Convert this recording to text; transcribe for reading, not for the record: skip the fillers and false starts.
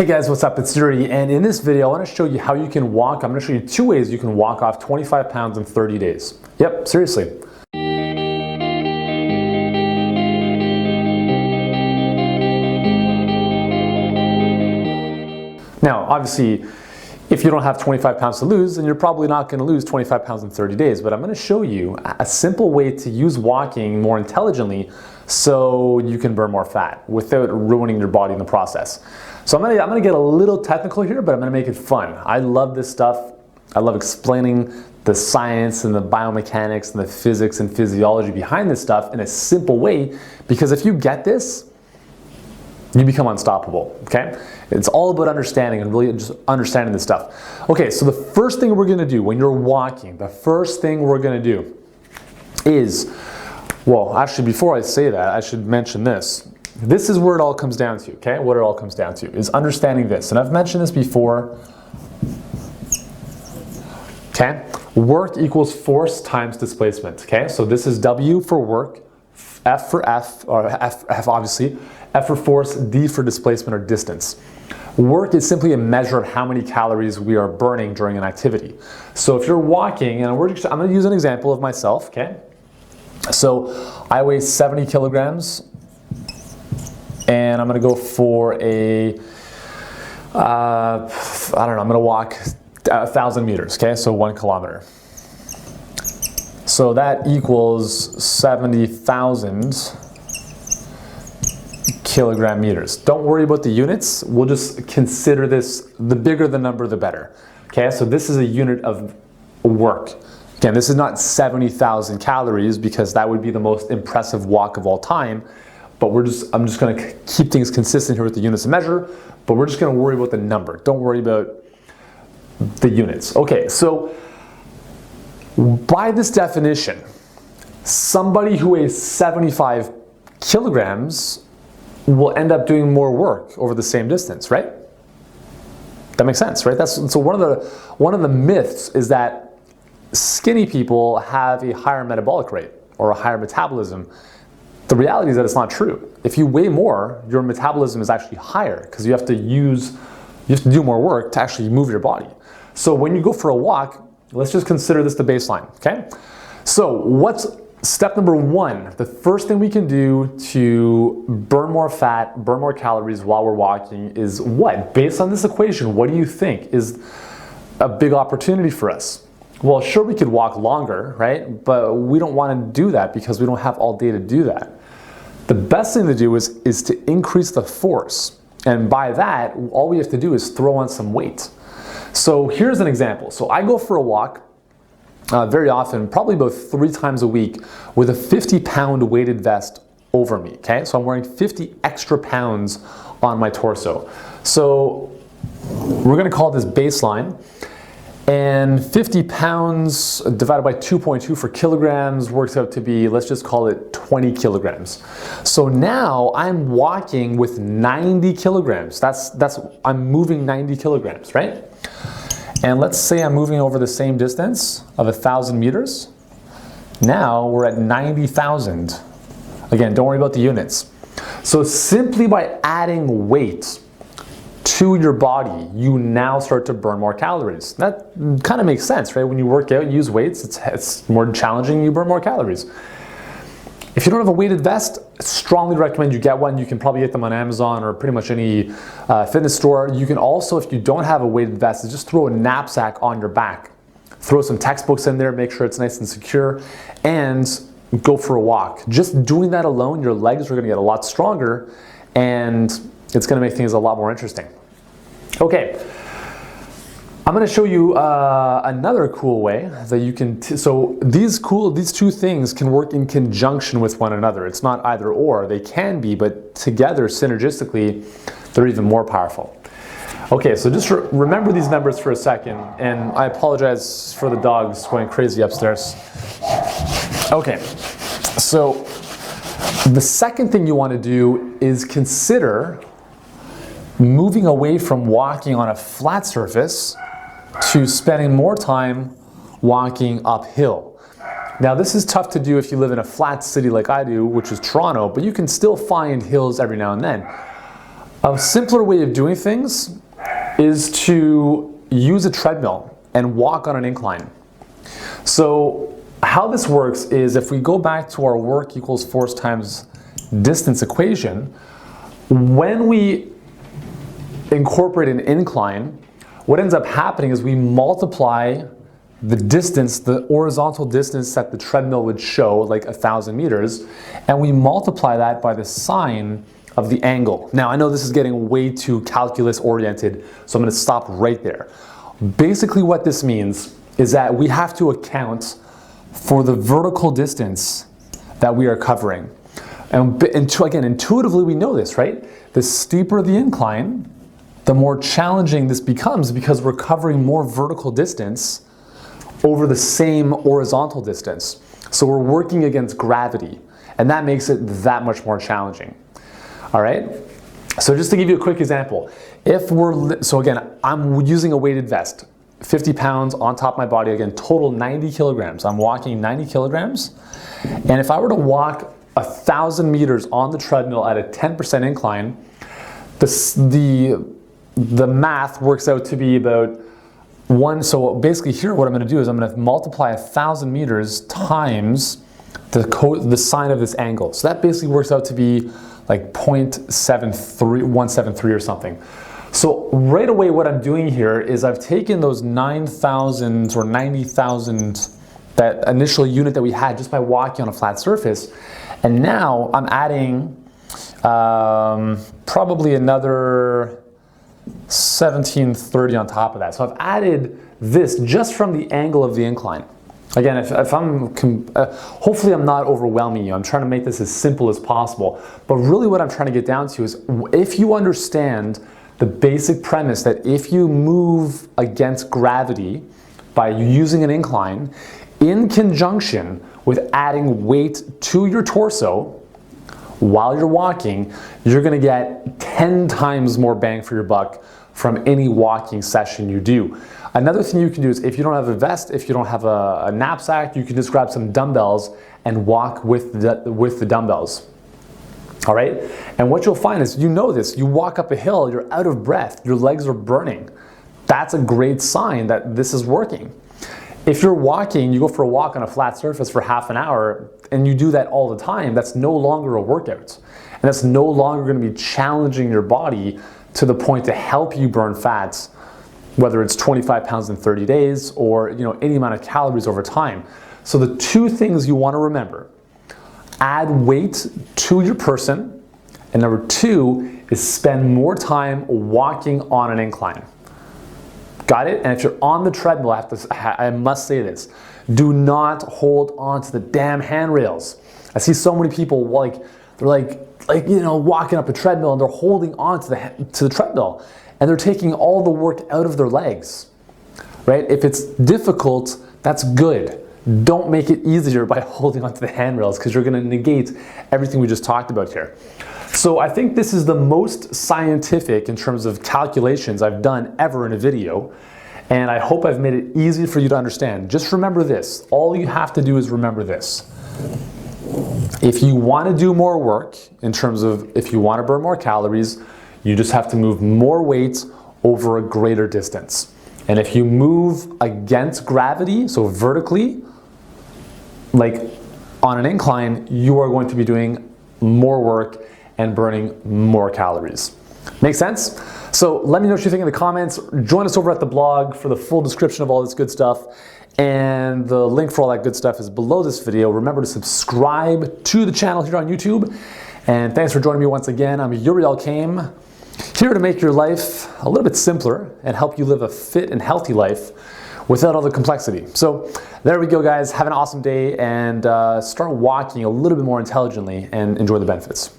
Hey guys, what's up? It's Dirty, and in this video I want to show you how you can walk. I'm going to show you 2 ways you can walk off 25 pounds in 30 days. Yep, seriously. Now, obviously, if you don't have 25 pounds to lose, then you're probably not going to lose 25 pounds in 30 days. But I'm going to show you a simple way to use walking more intelligently so you can burn more fat without ruining your body in the process. So I'm gonna get a little technical here, but I'm gonna make it fun. I love this stuff. I love explaining the science and the biomechanics and the physics and physiology behind this stuff in a simple way, because if you get this, you become unstoppable, okay? It's all about understanding and really just understanding this stuff. Okay, so the first thing we're gonna do when you're walking, the first thing we're gonna do is, well, actually before I say that, I should mention this. This is where it all comes down to, okay? What it all comes down to is understanding this. And I've mentioned this before, okay? Work equals force times displacement, okay? So this is W for work, F for F, or F obviously, F for force, D for displacement or distance. Work is simply a measure of how many calories we are burning during an activity. So if you're walking, and I'm gonna use an example of myself, okay? So I weigh 70 kilograms, and I'm gonna go for I don't know, I'm gonna walk 1,000 meters, okay? So 1 kilometer. So that equals 70,000 kilogram meters. Don't worry about the units. We'll just consider this, the bigger the number, the better. Okay, so this is a unit of work. Again, this is not 70,000 calories because that would be the most impressive walk of all time. But I'm just going to keep things consistent here with the units of measure, but we're just going to worry about the number. Don't worry about the units. Okay, so by this definition, somebody who weighs 75 kilograms will end up doing more work over the same distance, right? That makes sense, right? So one of the myths is that skinny people have a higher metabolic rate or a higher metabolism. The reality is that it's not true. If you weigh more, your metabolism is actually higher because you have to do more work to actually move your body. So when you go for a walk, let's just consider this the baseline, okay? So what's step number 1? The first thing we can do to burn more fat, burn more calories while we're walking is what? Based on this equation, what do you think is a big opportunity for us? Well, sure, we could walk longer, right? But we don't want to do that because we don't have all day to do that. The best thing to do is to increase the force. And by that, all we have to do is throw on some weight. So here's an example. So I go for a walk very often, probably about 3 times a week, with a 50-pound weighted vest over me, okay? So I'm wearing 50 extra pounds on my torso. So we're gonna call this baseline. And 50 pounds divided by 2.2 for kilograms works out to be, let's just call it 20 kilograms. So now I'm walking with 90 kilograms. I'm moving 90 kilograms, right? And let's say I'm moving over the same distance of 1,000 meters. Now we're at 90,000. Again, don't worry about the units. So simply by adding weight to your body, you now start to burn more calories. That kind of makes sense, right? When you work out, you use weights, it's more challenging, you burn more calories. If you don't have a weighted vest, I strongly recommend you get one. You can probably get them on Amazon or pretty much any fitness store. You can also, if you don't have a weighted vest, just throw a knapsack on your back. Throw some textbooks in there, make sure it's nice and secure, and go for a walk. Just doing that alone, your legs are gonna get a lot stronger, and it's gonna make things a lot more interesting. Okay, I'm gonna show you another cool way that you can, so these two things can work in conjunction with one another. It's not either or, they can be, but together, synergistically, they're even more powerful. Okay, so just remember these numbers for a second, and I apologize for the dogs going crazy upstairs. Okay, so the second thing you wanna do is consider moving away from walking on a flat surface to spending more time walking uphill. Now this is tough to do if you live in a flat city like I do, which is Toronto, but you can still find hills every now and then. A simpler way of doing things is to use a treadmill and walk on an incline. So how this works is if we go back to our work equals force times distance equation, when we incorporate an incline, what ends up happening is we multiply the distance, the horizontal distance that the treadmill would show, like 1,000 meters, and we multiply that by the sine of the angle. Now, I know this is getting way too calculus oriented, so I'm going to stop right there. Basically what this means is that we have to account for the vertical distance that we are covering. And again, intuitively we know this, right? The steeper the incline, the more challenging this becomes because we're covering more vertical distance over the same horizontal distance. So we're working against gravity, and that makes it that much more challenging. All right? So just to give you a quick example, so again, I'm using a weighted vest, 50 pounds on top of my body, again, total 90 kilograms. I'm walking 90 kilograms, and if I were to walk 1,000 meters on the treadmill at a 10% incline, the math works out to be about so basically here what I'm going to do is I'm going to multiply 1,000 meters times the sine of this angle. So that basically works out to be like 173 or something. So right away what I'm doing here is I've taken those 9,000 or 90,000, that initial unit that we had just by walking on a flat surface, and now I'm adding probably another 1730 on top of that. So I've added this just from the angle of the incline. Again, if I'm, hopefully I'm not overwhelming you. I'm trying to make this as simple as possible. But really what I'm trying to get down to is if you understand the basic premise that if you move against gravity by using an incline in conjunction with adding weight to your torso while you're walking, you're going to get 10 times more bang for your buck from any walking session you do. Another thing you can do is if you don't have a vest, if you don't have a knapsack, you can just grab some dumbbells and walk with the dumbbells. All right? And what you'll find is, you know this, you walk up a hill, you're out of breath, your legs are burning. That's a great sign that this is working. If you're walking, you go for a walk on a flat surface for half an hour, and you do that all the time, that's no longer a workout. And that's no longer going to be challenging your body to the point to help you burn fats, whether it's 25 pounds in 30 days or any amount of calories over time. So the two things you want to remember: add weight to your person, and number two is spend more time walking on an incline. Got it? And if you're on the treadmill, I must say this: do not hold on to the damn handrails. I see so many people they're walking up a treadmill and they're holding on to the treadmill, and they're taking all the work out of their legs. Right? If it's difficult, that's good. Don't make it easier by holding onto the handrails, because you're going to negate everything we just talked about here. So I think this is the most scientific in terms of calculations I've done ever in a video, and I hope I've made it easy for you to understand. Just remember this. All you have to do is remember this. If you want to do more work, in terms of if you want to burn more calories, you just have to move more weight over a greater distance. And if you move against gravity, so vertically, like on an incline, you are going to be doing more work and burning more calories. Make sense? So let me know what you think in the comments. Join us over at the blog for the full description of all this good stuff. And the link for all that good stuff is below this video. Remember to subscribe to the channel here on YouTube. And thanks for joining me once again. I'm Yuri Elkaim, here to make your life a little bit simpler and help you live a fit and healthy life without all the complexity. So there we go, guys. Have an awesome day, and start walking a little bit more intelligently and enjoy the benefits.